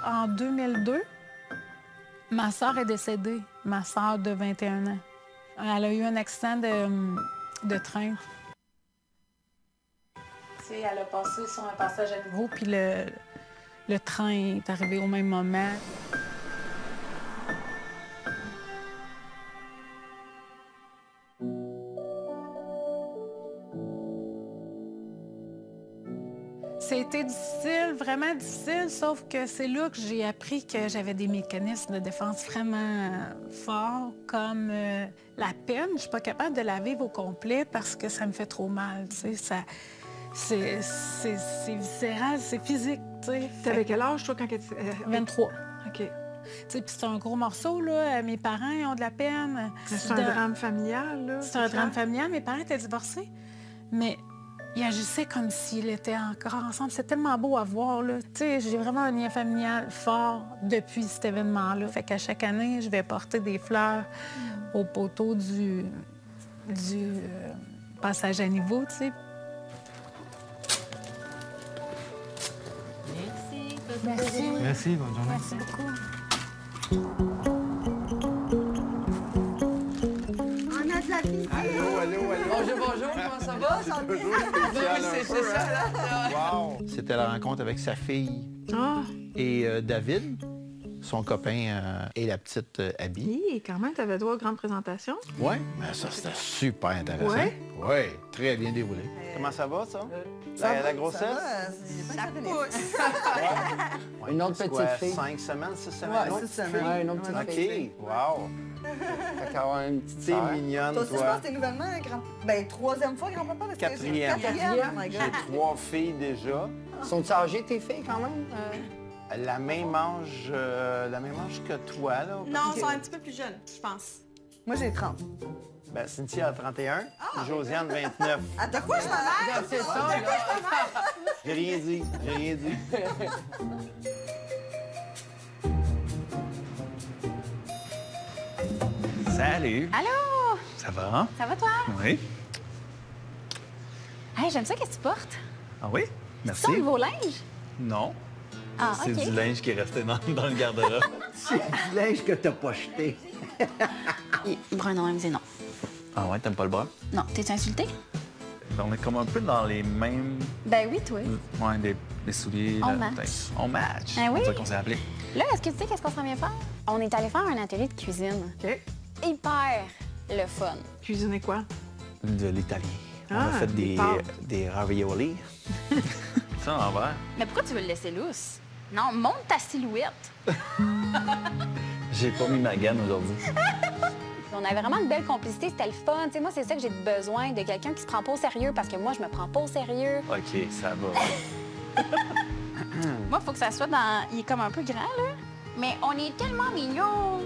En 2002, ma sœur est décédée, ma sœur de 21 ans. Elle a eu un accident de train. T'sais, elle a passé sur un passage à niveau, puis le train est arrivé au même moment. C'était difficile, vraiment difficile, sauf que c'est là que j'ai appris que j'avais des mécanismes de défense vraiment forts, comme la peine. Je suis pas capable de la vivre au complet parce que ça me fait trop mal, tu sais. C'est viscéral, c'est physique, tu sais. T'avais quel âge, toi, quand tu... 23. OK. Tu sais, puis c'est un gros morceau, là. Mes parents ils ont de la peine. C'est un drame familial, là? C'est un drame familial. Mes parents étaient divorcés, mais ils agissaient comme s'ils étaient encore ensemble. C'est tellement beau à voir, là. Tu sais, j'ai vraiment un lien familial fort depuis cet événement-là. Fait qu'à chaque année, je vais porter des fleurs au poteau du passage à niveau, tu sais. Merci. Merci, bonne journée. Merci beaucoup. On a de la visite. Allô. Bonjour, comment ça va? Toujours spécial C'est ça, là. Wow! C'était la rencontre avec sa fille Ah! et David, son copain, et la petite Abby. Oui, quand même, t'avais droit aux grandes présentations. Oui, mais ça, c'était super intéressant. Ouais? Oui, très bien déroulé. Comment ça va, ça? La grossesse? Ça pousse. Ouais, Une autre c'est petite quoi, fille. 5 semaines, 6 semaines? Ouais, Autre 6 semaines. fille? Ouais, une autre petite fille. OK, wow! Fait qu'avoir une petite fille mignonne, Toi aussi, je toi. pense que t'es nouvellement grand... Ben, troisième fois grand-papa, parce que... Quatrième. Quatrième, oh my God. J'ai 3 filles déjà. Sont-ils âgées, tes filles, quand même? La même âge que toi, là. Non, ils sont un petit peu plus jeunes, je pense. Moi, j'ai 30. Ben, Cynthia a 31, Josiane 29. À de quoi je m'en C'est ça, là. J'ai rien dit. Salut! Allô? Ça va? Ça va, toi? Oui. Hey, j'aime ça, qu'est-ce que tu portes? Ah oui? C'est Merci. ton nouveau linge? Non. Ah, C'est OK. du linge qui est resté dans le garde-robe. C'est du linge que t'as pas jeté. Bruno, il me dit non. Ah ouais, t'aimes pas le bras? Non, t'es insulté? On est comme un peu dans les mêmes... Ben oui, toi. Ouais, des souliers... On là, match. peut-être. On match. Ah oui? C'est ça qu'on s'est appelé. Là, est-ce que tu sais qu'est-ce qu'on s'en vient faire? On est allé faire un atelier de cuisine. OK. Hyper le fun. Cuisiner quoi? De l'italien. On Ah, a fait des pâtes. des ravioli. Ça, en vert. Mais pourquoi tu veux le laisser lousse? Non, monte ta silhouette. J'ai pas mis ma gamme aujourd'hui. On avait vraiment une belle complicité, c'était le fun. Tu sais, moi, c'est ça que j'ai besoin, de quelqu'un qui se prend pas au sérieux, parce que moi, je me prends pas au sérieux. OK, ça va. Moi, il faut que ça soit dans... Il est comme un peu grand, là. Mais on est tellement mignons.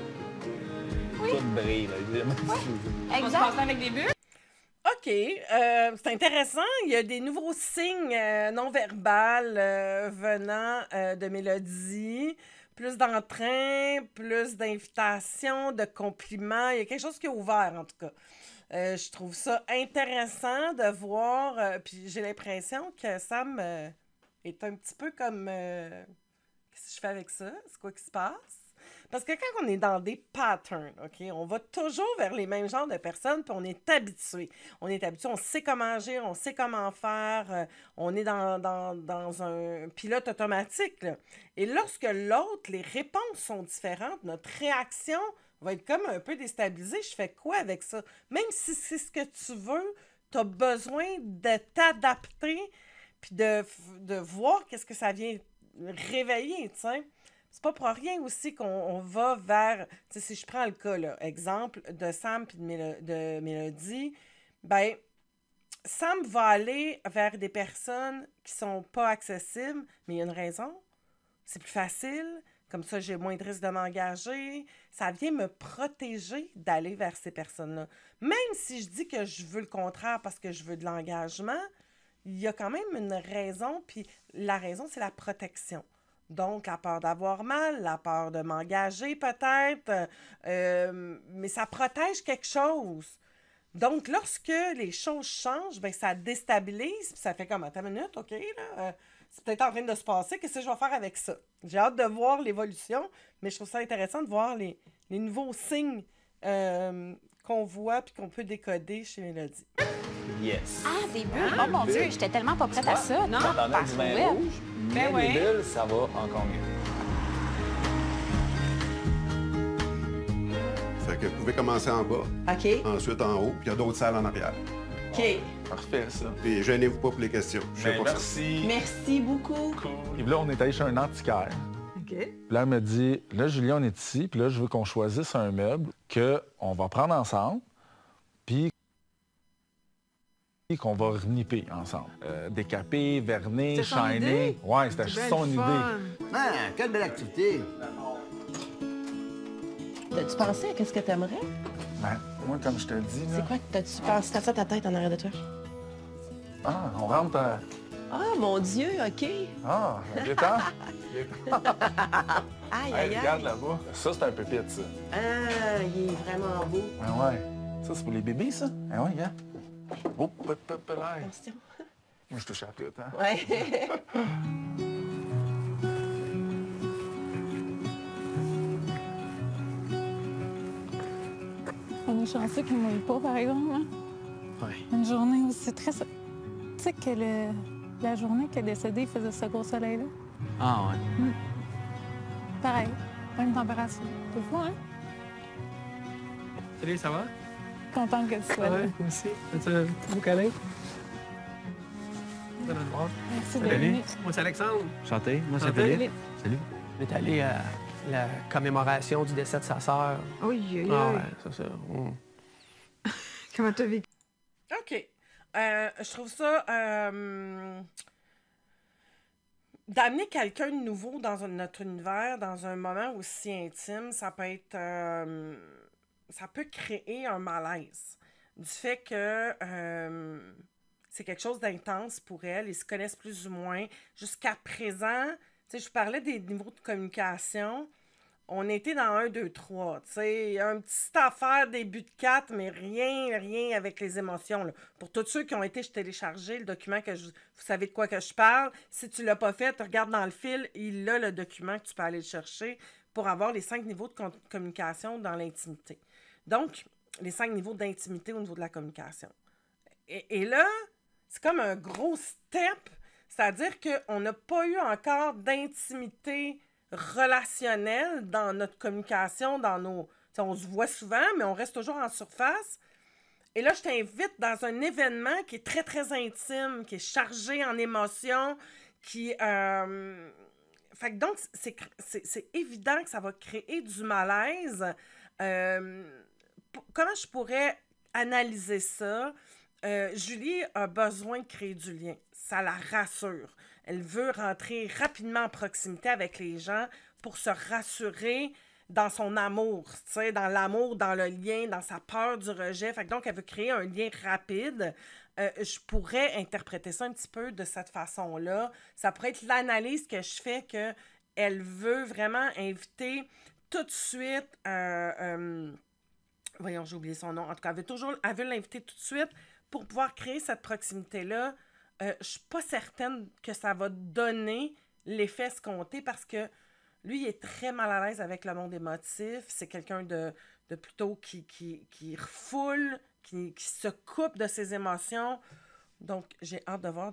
Oui. Tout brille, là. Exact. avec des bulles? OK. C'est intéressant. Il y a des nouveaux signes non verbales venant de Mélodie. Plus d'entrain, plus d'invitations, de compliments. Il y a quelque chose qui est ouvert, en tout cas. Je trouve ça intéressant de voir. Puis j'ai l'impression que Sam est un petit peu comme... qu'est-ce que je fais avec ça? C'est quoi qui se passe? Parce que quand on est dans des patterns, OK, on va toujours vers les mêmes genres de personnes, puis on est habitué. On est habitué, on sait comment agir, on sait comment faire, on est dans un pilote automatique, là. Et lorsque l'autre, les réponses sont différentes, notre réaction va être comme un peu déstabilisée. Je fais quoi avec ça? Même si c'est ce que tu veux, tu as besoin de t'adapter, puis de voir qu'est-ce que ça vient réveiller, tu sais. C'est pas pour rien aussi qu'on va vers... Tu sais, si je prends le cas, là, exemple, de Sam puis de Mélodie, ben Sam va aller vers des personnes qui sont pas accessibles, mais il y a une raison. C'est plus facile. Comme ça, j'ai moins de risque de m'engager. Ça vient me protéger d'aller vers ces personnes-là. Même si je dis que je veux le contraire parce que je veux de l'engagement, il y a quand même une raison, puis la raison, c'est la protection. Donc, la peur d'avoir mal, la peur de m'engager peut-être, mais ça protège quelque chose. Donc, lorsque les choses changent, ben ça déstabilise, puis ça fait comme, attends une minute, OK, là, c'est peut-être en train de se passer, qu'est-ce que je vais faire avec ça? J'ai hâte de voir l'évolution, mais je trouve ça intéressant de voir les nouveaux signes qu'on voit puis qu'on peut décoder chez Mélodie. Yes. Ah, des bulles! Oh mon Dieu, j'étais tellement pas prête à ça. Non, t'en as du vin ouais. rouge, mais ouais. des bulles, ça va encore mieux. Fait que vous pouvez commencer en bas, OK. ensuite en haut, puis il y a d'autres salles en arrière. OK. Parfait, ça. Puis gênez-vous pas pour les questions. Je sais Ben, pas ça. merci. Merci beaucoup. Cool. Puis là, on est allé chez un antiquaire. OK. Puis là, elle me dit, là, Julie, on est ici, puis là, je veux qu'on choisisse un meuble qu'on va prendre ensemble, puis qu'on va reniper ensemble. Décaper, verner, C'était son shiner. idée? Ouais, c'était C'est bien son le idée. fun. Ah, quelle belle activité. T'as-tu pensé à qu'est-ce que t'aimerais? Ben, moi, comme je te dis, là... C'est quoi que t'as-tu pensé? T'as ça ta tête en arrière de toi? Ah, on rentre... Ah, mon Dieu, OK. Ah, détends. Aïe, Hey, aïe, regarde aïe. là-bas. Ça, c'est un pépite, ça. Ah, il est vraiment beau. Ben ouais. Ça, c'est pour les bébés, ça? Ben ouais, regarde. Oh, là. Attention. Moi, je touche à tout, hein? Ouais. On est chanceux qu'il ne mouille pas, par exemple. Hein? Ouais. Une journée où c'est très... Tu sais que la journée qu'elle est décédée, il faisait ce gros soleil-là. Ah ouais. Pareil, même température. C'est fou, hein? Salut, ça va? Contente que tu sois là. Ouais, moi aussi. As-tu un beau câlin? Ça va te voir. Merci de Salut. venir. Moi, c'est Alexandre. Chanté, moi c'est Santé. Philippe. Salut. On est allé à la commémoration du décès de sa sœur. Oui, oui, Ah oui. ouais, c'est ça. Comment t'as vécu? OK. Je trouve ça... d'amener quelqu'un de nouveau dans notre univers, dans un moment aussi intime, ça peut être... ça peut créer un malaise. Du fait que c'est quelque chose d'intense pour elle. Ils se connaissent plus ou moins. Jusqu'à présent, tu sais, je parlais des niveaux de communication. On était dans 1, 2, 3. Tu sais, une petite affaire début de 4, mais rien avec les émotions. Là. Pour tous ceux qui ont été téléchargés, le document vous savez de quoi que je parle. Si tu ne l'as pas fait, tu regardes dans le fil, il a le document que tu peux aller le chercher pour avoir les 5 niveaux de communication dans l'intimité. Donc, les 5 niveaux d'intimité au niveau de la communication. Et là, c'est comme un gros step, c'est-à-dire qu'on n'a pas eu encore d'intimité relationnelle dans notre communication, dans nos... On se voit souvent, mais on reste toujours en surface. Et là, je t'invite dans un événement qui est très, très intime, qui est chargé en émotions, qui... Fait que donc, c'est évident que ça va créer du malaise. Comment je pourrais analyser ça? Julie a besoin de créer du lien. Ça la rassure. Elle veut rentrer rapidement en proximité avec les gens pour se rassurer dans son amour, tu sais, dans l'amour, dans le lien, dans sa peur du rejet. Fait que donc, elle veut créer un lien rapide. Je pourrais interpréter ça un petit peu de cette façon-là. Ça pourrait être l'analyse que je fais qu'elle veut vraiment inviter tout de suite... voyons, j'ai oublié son nom. En tout cas, elle veut l'inviter tout de suite pour pouvoir créer cette proximité-là. Je suis pas certaine que ça va donner l'effet escompté parce que lui, il est très mal à l'aise avec le monde émotif. C'est quelqu'un de plutôt qui refoule, qui se coupe de ses émotions. Donc, j'ai hâte de voir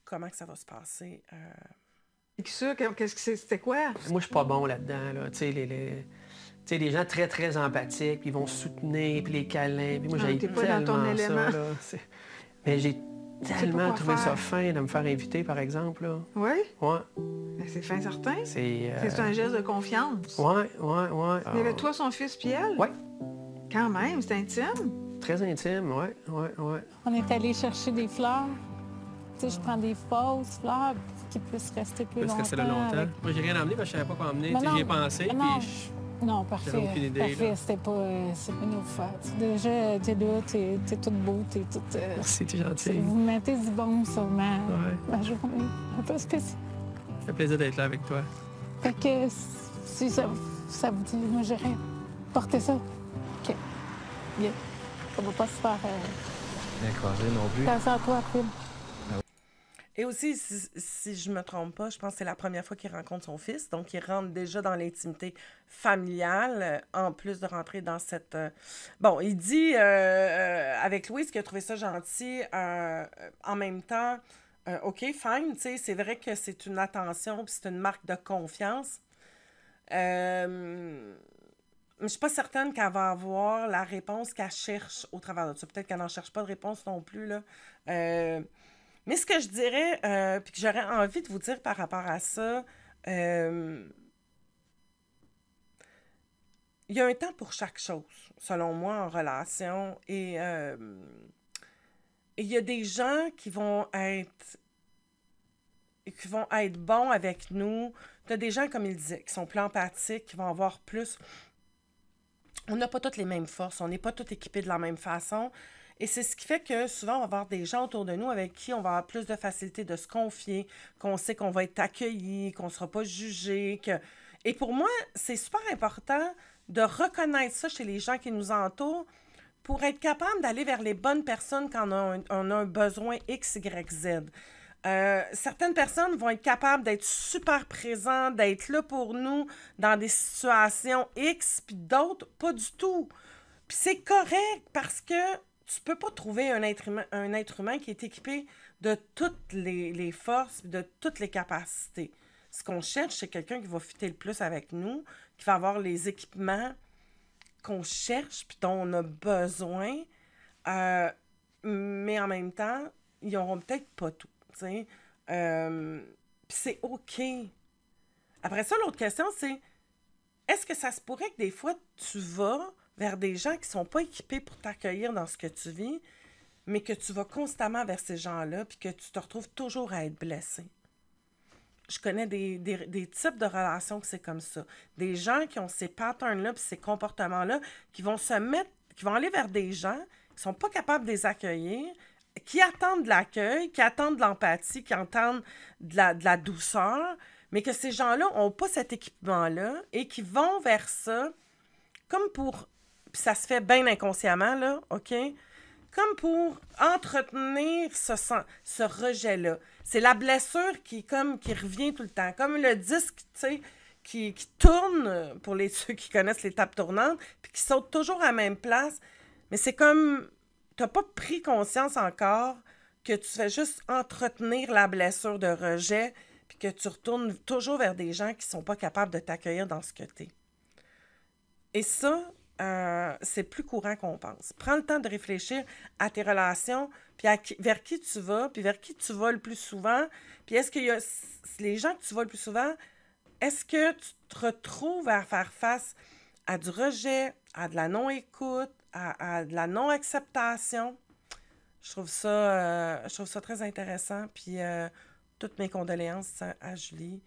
comment que ça va se passer. Et ça, c'était quoi? Moi, je suis pas bon là-dedans, là. Tu sais, tu sais, des gens très, très empathiques, puis ils vont se soutenir, puis les câlins. Puis moi, Ah, j'ai t'es pas dans ton tellement élément. ça, là. Mais j'ai pas tellement quoi trouvé ça faire. fin de me faire inviter, par exemple, là. Oui? Ouais. Ben, c'est fin certain. C'est... C'est un geste de confiance. Ouais. Il y avait toi, son fils, puis elle? Ouais. Quand même, c'est intime. Très intime, ouais. On est allé chercher des fleurs. Tu sais, je prends des fausses fleurs pour qu'ils puissent rester plus longtemps. Parce que c'est là longtemps. avec- Moi, j'ai rien emmené parce que je savais pas quoi emmener. Mais Tu sais, non, j'y ai pensé, mais non. puis Non, parfait. J'avais aucune idée, Parfait, là. c'était pas... c'est pas nos fêtes. Déjà, t'es là, t'es toute beau, t'es toute... Merci, t'es gentil. Vous mettez du bon sur ma Ouais. journée. Un peu spéciale. Ça fait plaisir d'être là avec toi. Fait que si ça vous dit, moi, j'irais porter ça. OK. Bien. Ça va pas se faire Bien croisé non plus. casser à toi, Phil. Et aussi, si je me trompe pas, je pense que c'est la première fois qu'il rencontre son fils. Donc, il rentre déjà dans l'intimité familiale, en plus de rentrer dans cette... Bon, il dit avec Louise qu'il a trouvé ça gentil. En même temps, OK, fine, tu sais, c'est vrai que c'est une attention puis c'est une marque de confiance. Mais je suis pas certaine qu'elle va avoir la réponse qu'elle cherche au travers de ça. Peut-être qu'elle n'en cherche pas de réponse non plus, là. Mais ce que je dirais, puis que j'aurais envie de vous dire par rapport à ça, il y a un temps pour chaque chose, selon moi, en relation. Et il y a des gens qui vont être bons avec nous. Tu as des gens, comme il disait, qui sont plus empathiques, qui vont avoir plus... On n'a pas toutes les mêmes forces, on n'est pas tous équipés de la même façon. Et c'est ce qui fait que souvent, on va avoir des gens autour de nous avec qui on va avoir plus de facilité de se confier, qu'on sait qu'on va être accueilli, qu'on ne sera pas jugé. Et pour moi, c'est super important de reconnaître ça chez les gens qui nous entourent pour être capable d'aller vers les bonnes personnes quand on a un besoin X, Y, Z. Certaines personnes vont être capables d'être super présentes, d'être là pour nous dans des situations X, puis d'autres, pas du tout. Puis c'est correct parce que tu peux pas trouver un être humain qui est équipé de toutes les forces, de toutes les capacités. Ce qu'on cherche, c'est quelqu'un qui va fitter le plus avec nous, qui va avoir les équipements qu'on cherche puis dont on a besoin, mais en même temps, ils n'auront peut-être pas tout. Puis c'est OK. Après ça, l'autre question, c'est est-ce que ça se pourrait que des fois, tu vas vers des gens qui ne sont pas équipés pour t'accueillir dans ce que tu vis, mais que tu vas constamment vers ces gens-là puis que tu te retrouves toujours à être blessé? Je connais des types de relations que c'est comme ça. Des gens qui ont ces patterns-là puis ces comportements-là qui vont aller vers des gens qui ne sont pas capables de les accueillir, qui attendent de l'accueil, qui attendent de l'empathie, qui attendent de la douceur, mais que ces gens-là n'ont pas cet équipement-là et qui vont vers ça comme pour... Puis ça se fait bien inconsciemment, là, OK? Comme pour entretenir ce rejet-là. C'est la blessure qui revient tout le temps. Comme le disque, tu sais, qui tourne, pour ceux qui connaissent les tables tournantes, puis qui saute toujours à la même place. Mais c'est comme... Tu n'as pas pris conscience encore que tu fais juste entretenir la blessure de rejet, puis que tu retournes toujours vers des gens qui ne sont pas capables de t'accueillir dans ce que tu es. Et ça... c'est plus courant qu'on pense. Prends le temps de réfléchir à tes relations, puis vers qui tu vas, puis vers qui tu vas le plus souvent. Puis est-ce qu'il y a les gens que tu vas le plus souvent, est-ce que tu te retrouves à faire face à du rejet, à de la non-écoute, à de la non-acceptation? Je trouve ça très intéressant. Puis toutes mes condoléances à Julie.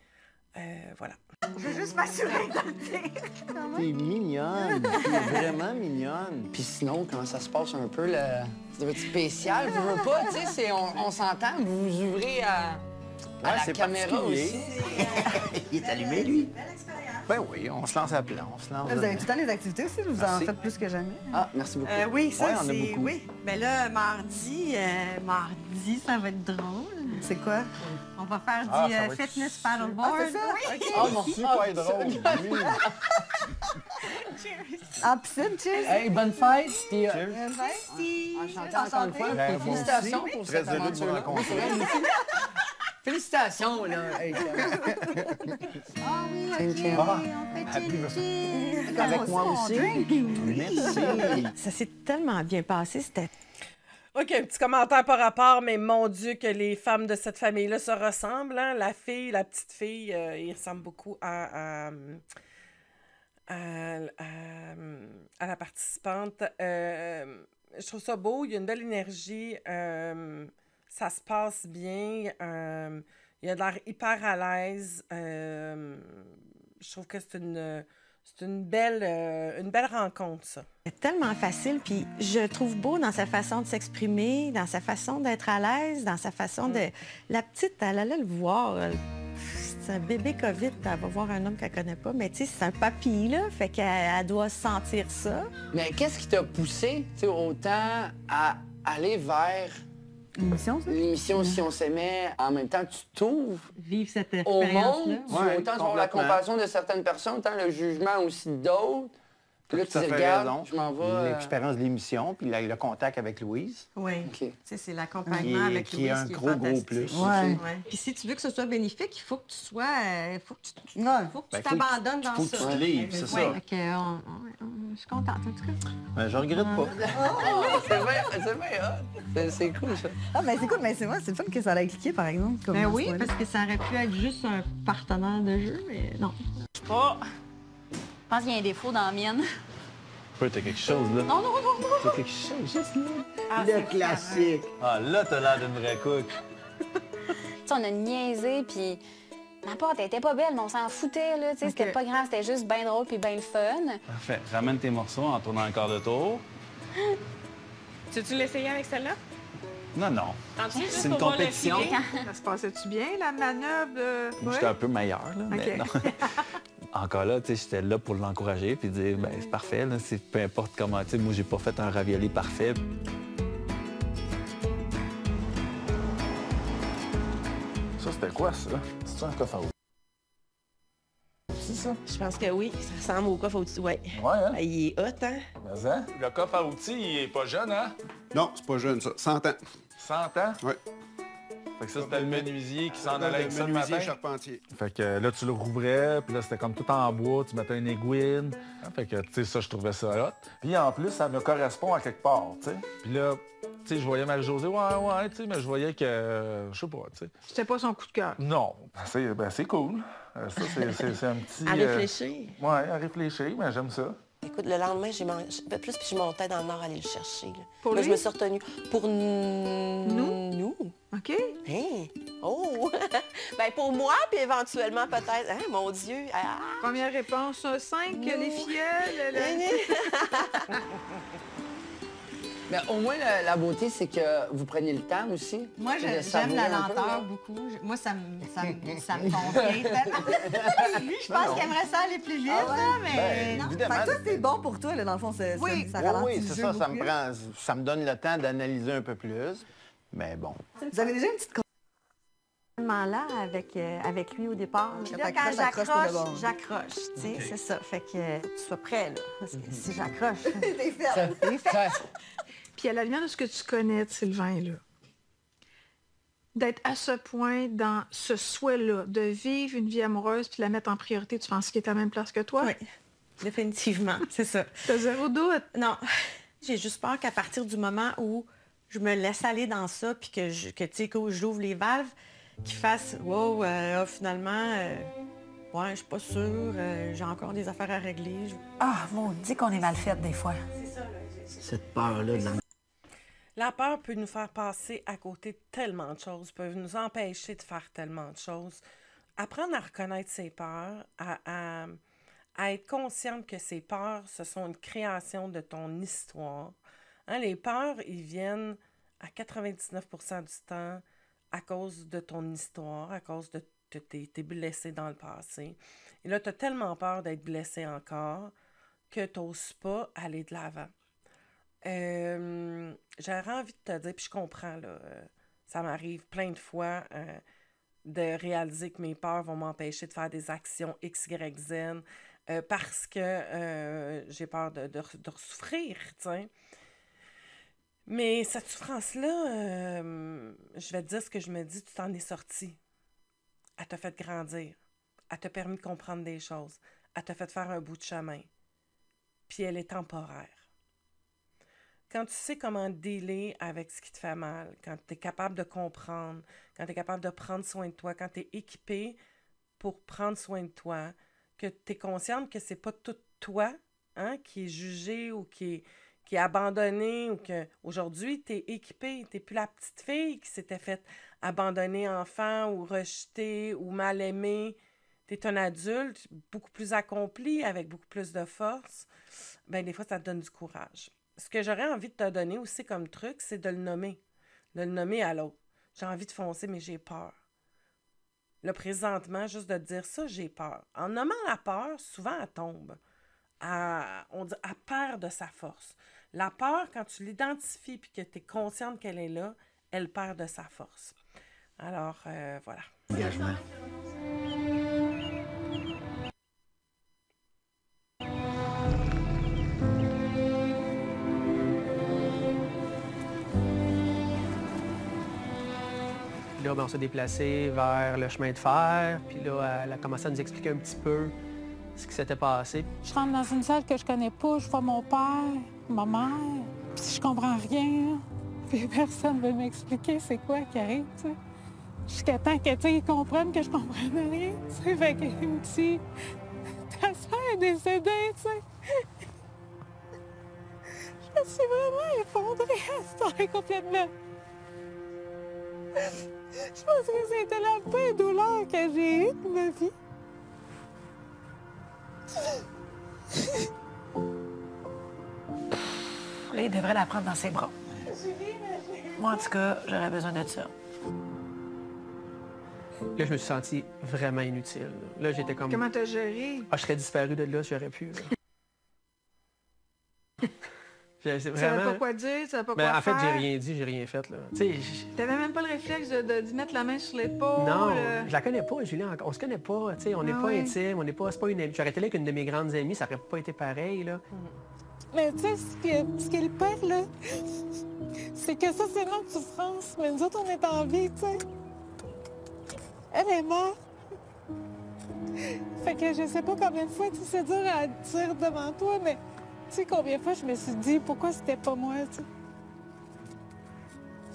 Voilà. Je veux juste m'assurer de le dire. T'es mignonne, t'es vraiment mignonne. Puis sinon, comment ça se passe un peu, ça doit être spécial, je veux pas, tu sais, on s'entend, vous vous ouvrez à la caméra aussi. Il est allumé, lui. Ben oui, on se lance à plat, on se lance. Vous avez tout le temps les activités aussi, vous en faites plus que jamais. Ah, merci beaucoup. Oui, ça, ouais, on a c'est... beaucoup. Oui, mais là, mardi, ça va être drôle. C'est quoi? On va faire du fitness paddleboard. Ah, c'est ça? Oui. Okay. Oh, mon super drôle. En piscine, cheers! Hey, bonne fête! Puis, Merci! enchanté encore une fois. Ben, moi Félicitations aussi. pour Très cette heureux de vous aventure-là. rencontrer. Félicitations, là! Hey, Ah oui, Tiens, Ah, on fait happy cheers! avec moi aussi. Merci. Ça s'est tellement bien passé, c'était... OK, un petit commentaire par rapport, mais mon Dieu, que les femmes de cette famille-là se ressemblent. Hein? La petite fille, il ressemble beaucoup à la participante. Je trouve ça beau, il y a une belle énergie, ça se passe bien, il a l'air hyper à l'aise. Je trouve que c'est une belle rencontre, ça. C'est tellement facile, puis je trouve beau dans sa façon de s'exprimer, dans sa façon d'être à l'aise, dans sa façon de... La petite, elle allait le voir. C'est un bébé COVID, puis elle va voir un homme qu'elle connaît pas. Mais tu sais, c'est un papy, là, fait qu'elle doit sentir ça. Mais qu'est-ce qui t'a poussé, tu sais, autant à aller vers l'émission, ça? L'émission Si on s'aimait, en même temps, tu t'ouvres vivre cette au expérience-là. monde, autant sur la compassion de certaines personnes, autant le jugement aussi d'autres. Puis là, tu dis, regarde, je m'en vais... L'expérience de l'émission, puis le contact avec Louise. Oui. Okay. Tu sais, c'est l'accompagnement avec Louise qui est un gros plus. Ouais. Puis si tu veux que ce soit bénéfique, il faut que tu sois... faut que tu t'abandonnes dans ça. Faut que tu te livres, c'est ça. Je suis contente, en tout cas. Ben, je regrette pas. C'est bien, c'est cool, ça. Ah, ben c'est cool, mais c'est le fun que ça ait cliqué, par exemple. Ben oui, parce que ça aurait pu être juste un partenaire de jeu, mais non. Je sais pas. Je pense qu'il y a un défaut dans la mienne. T'as quelque chose, là. Non. T'as quelque chose, juste là. Le classique. Ah, là, t'as l'air d'une vraie cook. Tu sais, on a niaisé, puis ma porte, elle était pas belle, mais on s'en foutait, là. Tu sais, c'était pas grave, c'était juste bien drôle puis bien le fun. Parfait. Ramène tes morceaux en tournant un quart de tour. Tu veux-tu l'essayer avec celle-là? Non. C'est une compétition. Ça se passait-tu bien, la manœuvre? J'étais un peu meilleur, là. Okay. Mais non. Encore là, j'étais là pour l'encourager puis dire, ben c'est parfait, là, peu importe comment, moi, j'ai pas fait un ravioli parfait. Ça, c'était quoi, ça? C'est un coffre à outils? C'est ça? Je pense que oui. Ça ressemble au coffre à outils, ouais. Ouais, hein? Il est hot, hein? Mais, hein? Le coffre à outils, il est pas jeune, hein? Non, c'est pas jeune, ça. 100 ans. 100 ans? Oui. Fait que ça, c'était le menuisier qui s'en allait avec ça le menuisier matin. charpentier. Fait que là, tu le rouvrais, puis là, c'était comme tout en bois, tu mettais une aiguine. Fait que, tu sais, ça, je trouvais ça hot. Puis en plus, ça me correspond à quelque part, tu sais. Puis là, tu sais, je voyais Marie-Josée, ouais, tu sais, mais je voyais que, je sais pas, tu sais. C'était pas son coup de cœur. Non, c'est cool. Ça, c'est un petit... À réfléchir. Ouais, à réfléchir, mais j'aime ça. Écoute, le lendemain, j'ai mangé plus, puis je montais dans le nord aller le chercher. Là. Pour là, lui? je me suis retenue. Pour nous. OK. Hein? Oh! Ben pour moi, puis éventuellement, peut-être... Hein, mon Dieu! Ah! Première réponse, 5, les filleuls. Mais au moins, la beauté, c'est que vous preniez le temps aussi. Moi, de j'aime savourer la un peu, lenteur là. beaucoup. Moi, ça me convient. Lui, je pense qu'il aimerait ça aller plus vite, là, mais... Ben, non. évidemment. Fait que ça, c'est bon pour toi, là, dans le fond, ça ralentit Oui, le c'est jeu ça, ça beaucoup. ça me donne le temps d'analyser un peu plus. Mais bon. Vous avez déjà une petite là avec lui au départ. Puis là, quand j'accroche, tu sais, c'est ça. Fait que tu sois prêt, là. Parce que si j'accroche, t'es fait. Puis à la lumière de ce que tu connais de Sylvain, là, d'être à ce point dans ce souhait-là, de vivre une vie amoureuse puis de la mettre en priorité, tu penses qu'il est à la même place que toi? Oui, définitivement, c'est ça. T'as zéro doute? Non, j'ai juste peur qu'à partir du moment où je me laisse aller dans ça puis que tu sais, que j'ouvre les valves, qu'il fasse « Wow, finalement, ouais, je suis pas sûre, j'ai encore des affaires à régler. » Ah, maudit qu'on est mal fait des fois. C'est ça, là. Cette peur-là de La peur peut nous faire passer à côté de tellement de choses, peut nous empêcher de faire tellement de choses. Apprendre à reconnaître ses peurs, à être consciente que ces peurs, ce sont une création de ton histoire. Hein, les peurs, ils viennent à 99% du temps à cause de ton histoire, à cause de t'es blessé dans le passé. Et là, tu as tellement peur d'être blessé encore que tu n'oses pas aller de l'avant. J'aurais envie de te dire, puis je comprends, là, ça m'arrive plein de fois de réaliser que mes peurs vont m'empêcher de faire des actions X, Y, Z parce que j'ai peur de souffrir, tu sais. Mais cette souffrance-là, je vais te dire ce que je me dis, tu t'en es sorti. Elle t'a fait grandir. Elle t'a permis de comprendre des choses. Elle t'a fait faire un bout de chemin. Puis elle est temporaire. Quand tu sais comment dealer avec ce qui te fait mal, quand tu es capable de comprendre, quand tu es capable de prendre soin de toi, quand tu es équipé pour prendre soin de toi, que tu es consciente que c'est pas tout toi qui est jugé ou qui est abandonné ou que aujourd'hui tu es équipé, tu n'es plus la petite fille qui s'était faite abandonner enfant ou rejeter ou mal aimée. Tu es un adulte beaucoup plus accompli, avec beaucoup plus de force. Bien, des fois, ça te donne du courage. Ce que j'aurais envie de te donner aussi comme truc, c'est de le nommer. De le nommer à l'autre. J'ai envie de foncer, mais j'ai peur. Là, présentement, juste de dire ça, j'ai peur. En nommant la peur, souvent, elle tombe. On dit, elle perd de sa force. La peur, quand tu l'identifies et que tu es consciente qu'elle est là, elle perd de sa force. Alors, voilà. Engagement. Puis là, ben, on s'est déplacé vers le chemin de fer. Puis là, elle a commencé à nous expliquer un petit peu ce qui s'était passé. Je rentre dans une salle que je connais pas, je vois mon père, ma mère, puis je comprends rien. Puis personne ne veut m'expliquer c'est quoi qui arrive, tu sais. Jusqu'à temps que, tu sais, ils comprennent que je comprenne rien, tu sais. Fait qu'il me dit, ta soeur est décédée, tu sais. Je me suis vraiment effondrée à cette heure complètement. Je pense que c'était la pire douleur que j'ai eue de ma vie. Là, il devrait la prendre dans ses bras. Moi, en tout cas, j'aurais besoin de ça. Là, je me suis sentie vraiment inutile. Là, j'étais comme... Comment t'as géré? Ah, je serais disparu de là si j'aurais pu. C'est Tu vraiment... savais pas quoi dire, tu savais pas Ben, quoi en fait, faire. j'ai rien dit, j'ai rien fait. Là. Tu sais, T'avais même pas le réflexe de mettre la main sur l'épaule. non, je la connais pas, Julie. On se connaît pas. Tu sais, on n'est Ah pas oui. intime, on n'est pas... C'est pas une amie. J'aurais été là avec une de mes grandes amies, ça aurait pas été pareil, là. Mais tu sais, ce qui est le pire, là, c'est que ça, c'est notre souffrance. Mais nous autres, on est en vie, tu sais. Elle est morte. Fait que je sais pas combien de fois, tu sais, c'est dur à dire devant toi, mais tu sais combien de fois je me suis dit pourquoi c'était pas moi, tu sais.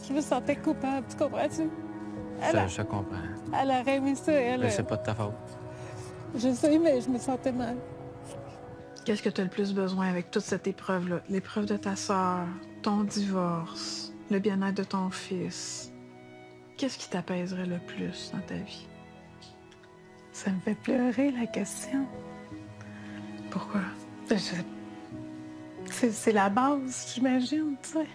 Je me sentais coupable, tu comprends-tu? Je comprends. Elle aurait aimé ça, elle. Mais c'est pas de ta faute. Je sais, mais je me sentais mal. Qu'est-ce que tu as le plus besoin avec toute cette épreuve-là? L'épreuve de ta sœur, ton divorce, le bien-être de ton fils. Qu'est-ce qui t'apaiserait le plus dans ta vie? Ça me fait pleurer, la question. Pourquoi? C'est la base, j'imagine, tu sais.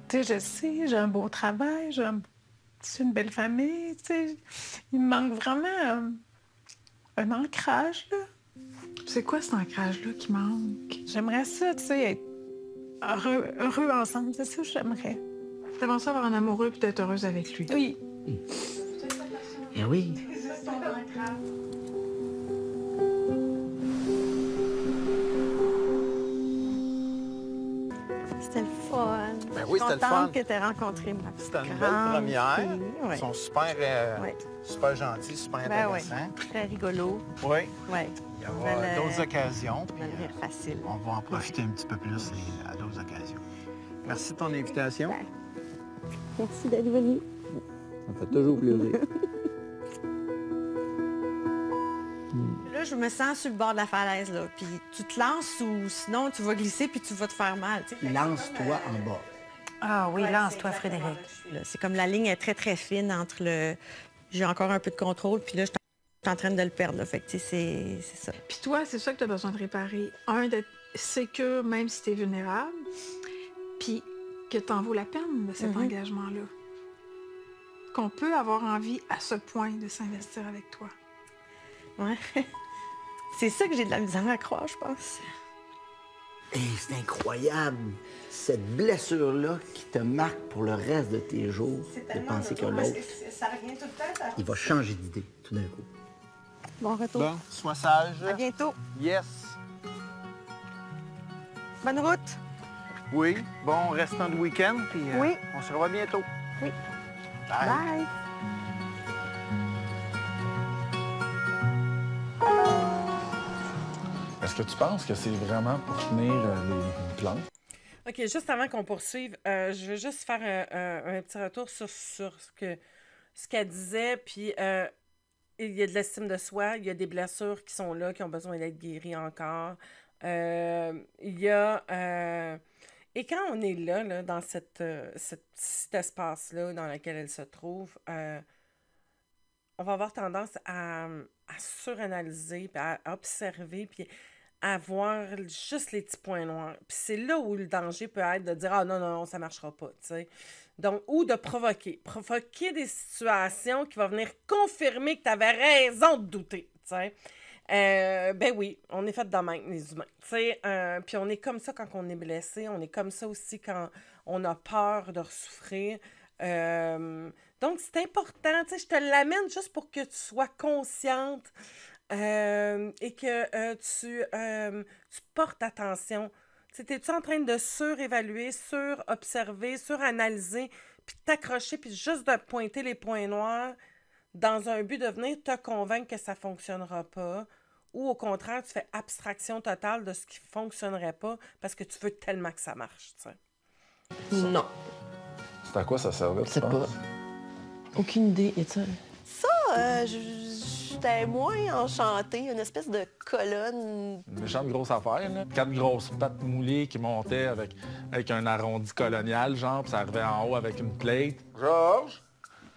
Tu sais, je sais, j'ai un beau travail, c'est une belle famille, tu sais. Il me manque vraiment un ancrage, là. C'est quoi cet ancrage-là qui manque? J'aimerais ça, tu sais, être heureux ensemble, c'est ça que j'aimerais. T'aimerais ça avoir un amoureux et d'être heureuse avec lui? Oui. Eh oui. C'était le fun. Ben oui, c'était le fun. Contente que tu aies rencontré ma petite C'était une belle grande première. fille. Ils Ouais. sont super, Ouais. super gentils, super Ben oui, intéressants. très rigolo. Oui. Ouais. Il y aura d'autres occasions. Puis, facile. on va en profiter un petit peu plus à d'autres occasions. Merci de ton invitation. Merci d'être venu. Ça me fait toujours plaisir. Là, je me sens sur le bord de la falaise, là. Puis tu te lances ou sinon tu vas glisser puis tu vas te faire mal. Tu sais. Lance-toi en bas. Ah oui, lance-toi, Frédéric. Là, c'est comme la ligne est très, très fine entre le... J'ai encore un peu de contrôle, puis là, je suis en train de le perdre. Là. Fait que, tu sais, c'est ça. Puis toi, c'est ça que tu as besoin de réparer. Un, d'être sécure même si tu es vulnérable, puis que t'en vaut la peine de cet engagement-là. Qu'on peut avoir envie à ce point de s'investir avec toi. Ouais. C'est ça que j'ai de la misère à croire, je pense. Hey, c'est incroyable, cette blessure-là qui te marque pour le reste de tes jours, de penser que l'autre, Ça revient tout le temps, ça. il va changer d'idée tout d'un coup. Bon retour. Bon, sois sage. À bientôt. Yes. Bonne route. Oui, bon restant de week-end, puis Oui. on se revoit bientôt. Oui. Bye. Bye. Est-ce que tu penses que c'est vraiment pour tenir les plantes? OK, juste avant qu'on poursuive, je veux juste faire un petit retour sur ce qu'elle disait. Puis, il y a de l'estime de soi, il y a des blessures qui sont là, qui ont besoin d'être guéries encore. Il y a... et quand on est là dans cet espace-là dans lequel elle se trouve, on va avoir tendance à suranalyser, puis à observer, puis à voir juste les petits points noirs. Puis c'est là où le danger peut être de dire « Ah non, non, ça marchera pas », tu sais. Donc, ou de provoquer. Provoquer des situations qui vont venir confirmer que tu avais raison de douter, tu sais. Ben oui, on est fait de même, les humains. Puis on est comme ça quand on est blessé, on est comme ça aussi quand on a peur de souffrir. Donc, c'est important, je te l'amène juste pour que tu sois consciente et que tu portes attention. T'es-tu en train de surévaluer, surobserver, suranalyser, puis t'accrocher, puis juste de pointer les points noirs dans un but de venir te convaincre que ça ne fonctionnera pas, ou au contraire, tu fais abstraction totale de ce qui ne fonctionnerait pas parce que tu veux tellement que ça marche, tu sais. Non. C'est à quoi ça servait? Je sais pas. Aucune idée. Ça, j'étais moins enchantée. Une espèce de colonne. Une méchante grosse affaire, là. 4 grosses pattes moulées qui montaient avec un arrondi colonial, genre, puis ça arrivait en haut avec une plate. Georges,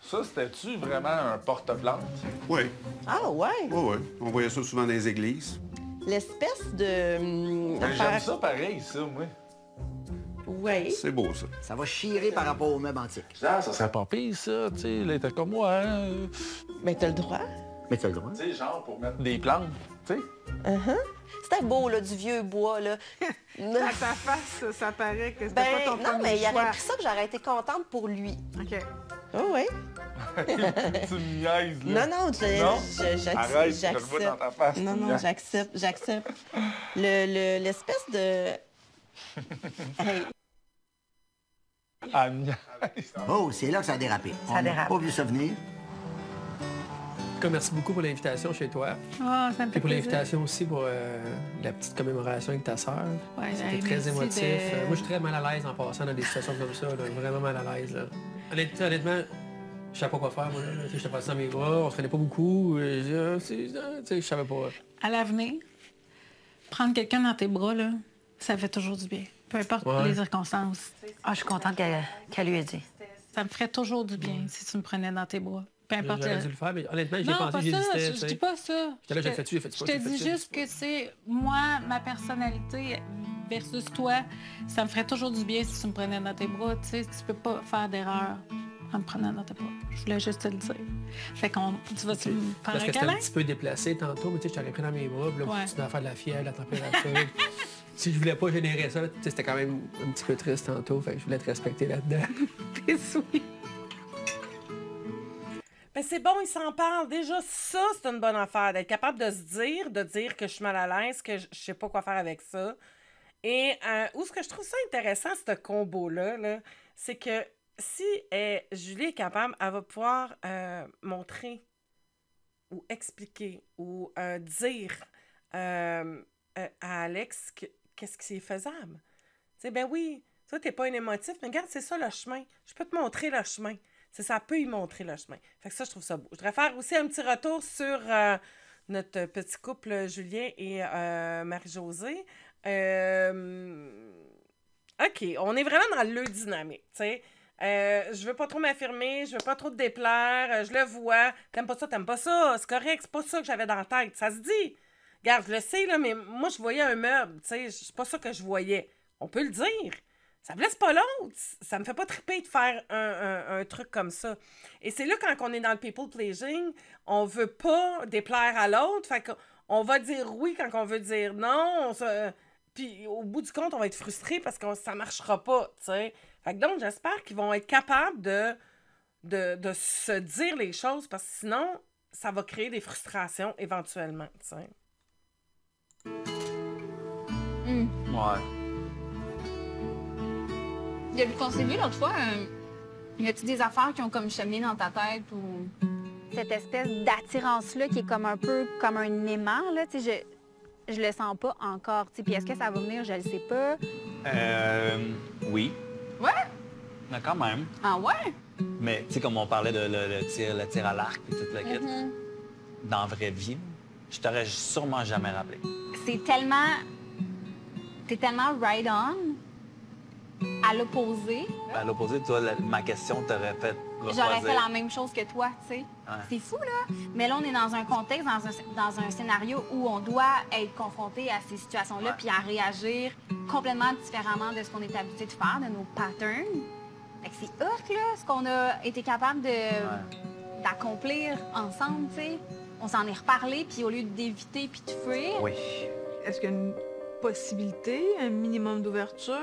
ça, c'était-tu vraiment un porte-plante? Oui. Ah ouais? Oui. On voyait ça souvent dans les églises. L'espèce de... J'aime ça pareil, ça, moi. Oui. C'est beau, ça. Ça va chirer par rapport aux meubles antiques. Ça serait pas pire, ça, tu sais. Là, t'es comme moi, hein. Mais t'as le droit. Mais t'as le droit. Tu sais, genre, pour mettre des plantes, tu sais. C'était beau, là, du vieux bois, là. À ta face, ça paraît que c'était pas ton non, premier mais il choix. aurait pris ça, que j'aurais été contente pour lui. OK. Oh, oui. Tu me niaises, là. Non, j'accepte. Arrête, je le vois dans ta face. Non, j'accepte. L'espèce de... Hey. Ah, niaise. Oh, c'est là que ça a dérapé. On n'a pas vu ça venir. En tout cas, merci beaucoup pour l'invitation chez toi. Ah, ça me fait Et pour plaisir. l'invitation aussi pour la petite commémoration avec ta sœur. Ouais, C'était très merci émotif. de- Moi, je suis très mal à l'aise en passant dans des situations comme ça. Là, vraiment mal à l'aise. Là. Honnêtement, je savais pas quoi faire, moi. Je t'ai passé dans mes bras, on se connaît pas beaucoup. Je savais pas. À l'avenir, prendre quelqu'un dans tes bras, là, ça fait toujours du bien. Peu importe les circonstances. Ah, je suis contente qu'elle lui ait dit. Ça me ferait toujours du bien si tu me prenais dans tes bras. Peu importe. J'aurais dû le faire, mais honnêtement, j'ai Non, pensé, pas ça. j'hésitais. Je dis pas ça. J'étais là, j'ai fait-tu, j'ai fait-tu Je pas, te j'ai dis fait-tu? juste que c'est moi, ma personnalité versus toi. Ça me ferait toujours du bien si tu me prenais dans tes bras. Tu sais, tu peux pas faire d'erreur en me prenant dans tes bras. Je voulais juste te le dire. Fait qu'on... Tu vas-tu me faire Parce un que c'était câlin? un petit peu déplacé tantôt, mais tu sais, je t'avais pris dans mes bras, puis là, Ouais. je continuais à faire de la fièvre, de la température. Si je voulais pas générer ça, tu sais, c'était quand même un petit peu triste tantôt, fait que je voulais te respecter là-dedans. T'es sweet. Ben c'est bon, ils s'en parlent. Déjà, ça, c'est une bonne affaire. D'être capable de dire que je suis mal à l'aise, que je sais pas quoi faire avec ça. Et où ce que je trouve ça intéressant, ce combo-là, là, c'est que si Julie est capable, elle va pouvoir montrer ou expliquer ou dire à Alex qu'est-ce qui est faisable. Tu sais, ben oui, toi, t'es pas un émotif, mais regarde, c'est ça le chemin. Je peux te montrer le chemin. Ça peut y montrer le chemin. Fait que ça, je trouve ça beau. Je voudrais faire aussi un petit retour sur notre petit couple Julien et Marie-Josée. OK, on est vraiment dans le dynamique, tu sais. Je veux pas trop m'affirmer, je veux pas trop te déplaire, je le vois. T'aimes pas ça, c'est correct, c'est pas ça que j'avais dans la tête. Ça se dit. Regarde, je le sais, là, mais moi, je voyais un meuble, tu sais, c'est pas ça que je voyais. On peut le dire. Ça blesse pas l'autre. Ça me fait pas triper de faire un truc comme ça. Et c'est là, quand on est dans le people pleasing, on veut pas déplaire à l'autre. Fait qu'on va dire oui quand on veut dire non. Puis au bout du compte, on va être frustré parce que ça marchera pas, tu sais. Fait que donc, j'espère qu'ils vont être capables de se dire les choses parce que sinon, ça va créer des frustrations éventuellement, tu sais. Ouais. Depuis qu'on s'est vu l'autre fois, y a-tu des affaires qui ont comme cheminé dans ta tête ou... Cette espèce d'attirance-là qui est comme un peu comme un aimant, là, tu sais, je le sens pas encore, tu sais. Puis est-ce que ça va venir, je le sais pas. Oui. Ouais? Mais quand même. Ah ouais? Mais tu sais, comme on parlait de le tir à l'arc et tout le kit, dans la vraie vie, je t'aurais sûrement jamais rappelé. C'est tellement... T'es tellement right on à l'opposé. À l'opposé, toi, ma question t'aurait fait J'aurais fait la même chose que toi, tu sais. Ouais. C'est fou, là. Mais là, on est dans un contexte, dans un scénario où on doit être confronté à ces situations-là puis à réagir complètement différemment de ce qu'on est habitué de faire, de nos patterns. Fait que c'est hot, là, ce qu'on a été capable d'accomplir ensemble, tu sais. On s'en est reparlé, puis au lieu d'éviter puis de fuir... Oui. Est-ce qu'il y a une possibilité, un minimum d'ouverture?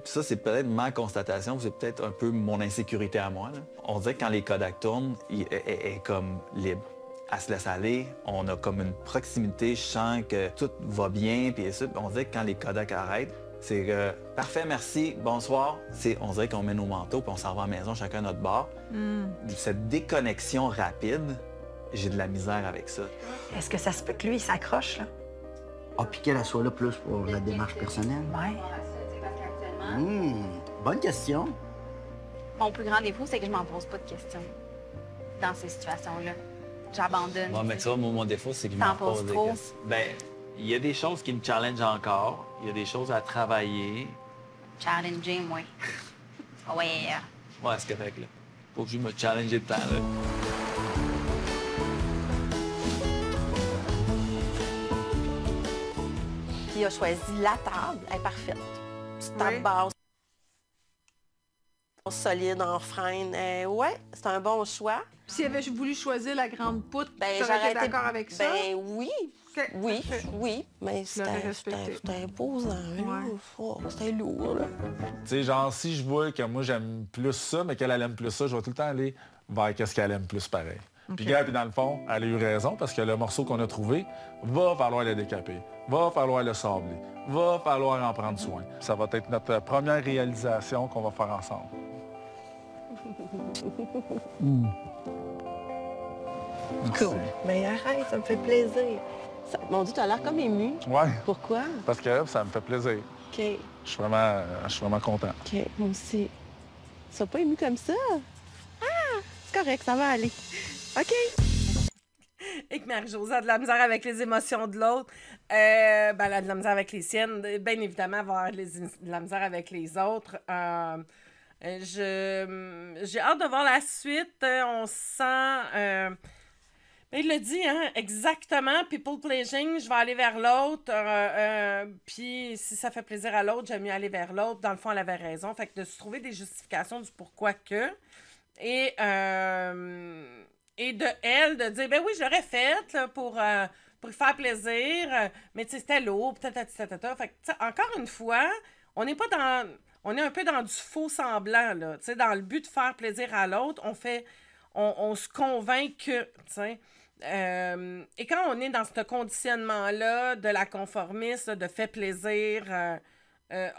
Ça, c'est peut-être ma constatation, c'est peut-être un peu mon insécurité à moi. Là. On dirait que quand les Kodak tournent, elle est comme libre. Elle se laisse aller, on a comme une proximité, je sens que tout va bien, puis ça. On dirait que quand les Kodak arrêtent, c'est que parfait, merci, bonsoir. On dirait qu'on met nos manteaux, puis on s'en va à la maison, chacun notre bar. Cette déconnexion rapide, j'ai de la misère avec ça. Est-ce que ça se peut que lui, il s'accroche, là? Ah, puis qu'elle soit là plus pour la démarche personnelle? Ouais. Bonne question. Mon plus grand défaut, c'est que je m'en pose pas de questions dans ces situations-là. J'abandonne. Bon, mais tu vois, mon défaut, c'est que je T'en m'en pose poses des trop. questions. Ben, il y a des choses qui me challengent encore. Il y a des choses à travailler. Challenging, oui. Ouais. Ouais, c'est correct, là. Faut que je me challenge de temps, là. Puis il a choisi la table, elle est parfaite. Petite table basse, solide en freine. Ouais, c'est un bon choix. S'il avait voulu choisir la grande poutre, Ben, tu aurais j'aurais été été d'accord avec ça? Ben oui. Oui, oui, mais Je l'aurais respecté. c'était imposant, là. Oh, c'était lourd, là. Tu sais, genre, si je vois que moi, j'aime plus ça, mais qu'elle aime plus ça, je vais tout le temps aller vers qu'est-ce qu'elle aime plus pareil. Puis, gars, puis dans le fond, elle a eu raison, parce que le morceau qu'on a trouvé, va falloir le décaper, va falloir le sabler, va falloir en prendre soin. Ça va être notre première réalisation qu'on va faire ensemble. Cool. Mais arrête, ça me fait plaisir. Mon Dieu, tu as l'air comme ému. Ouais. Pourquoi? Parce que ça me fait plaisir. OK. Je suis vraiment content. OK, moi aussi. Tu seras pas ému comme ça? Ah! C'est correct, ça va aller. OK. Et que Marie-Josée a de la misère avec les émotions de l'autre. Ben, elle a de la misère avec les siennes. Bien évidemment, elle va avoir de la misère avec les autres. J'ai hâte de voir la suite. On sent... il le dit, hein, exactement. People pleasing, je vais aller vers l'autre. Puis si ça fait plaisir à l'autre, j'aime mieux aller vers l'autre. Dans le fond, elle avait raison. Fait que de se trouver des justifications du pourquoi que. Et de elle, de dire, ben oui, je l'aurais faite là, pour lui faire plaisir. Mais tu sais, c'était lourd. Fait que, encore une fois, on n'est pas dans... On est un peu dans du faux semblant, là. Tu sais, dans le but de faire plaisir à l'autre, on se convainc que, tu sais... et quand on est dans ce conditionnement-là de la conformiste, de fait plaisir,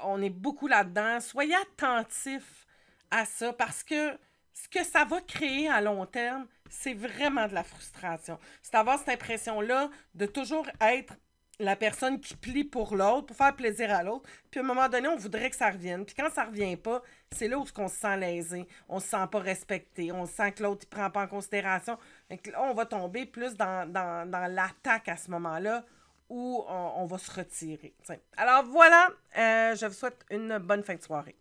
on est beaucoup là-dedans. Soyez attentifs à ça parce que ce que ça va créer à long terme, c'est vraiment de la frustration. C'est avoir cette impression-là de toujours être la personne qui plie pour l'autre, pour faire plaisir à l'autre. Puis à un moment donné, on voudrait que ça revienne. Puis quand ça revient pas, c'est là où on se sent lésé. On se sent pas respecté. On sent que l'autre ne prend pas en considération. Donc là, on va tomber plus dans l'attaque à ce moment-là où on va se retirer. T'sais. Alors voilà, je vous souhaite une bonne fin de soirée.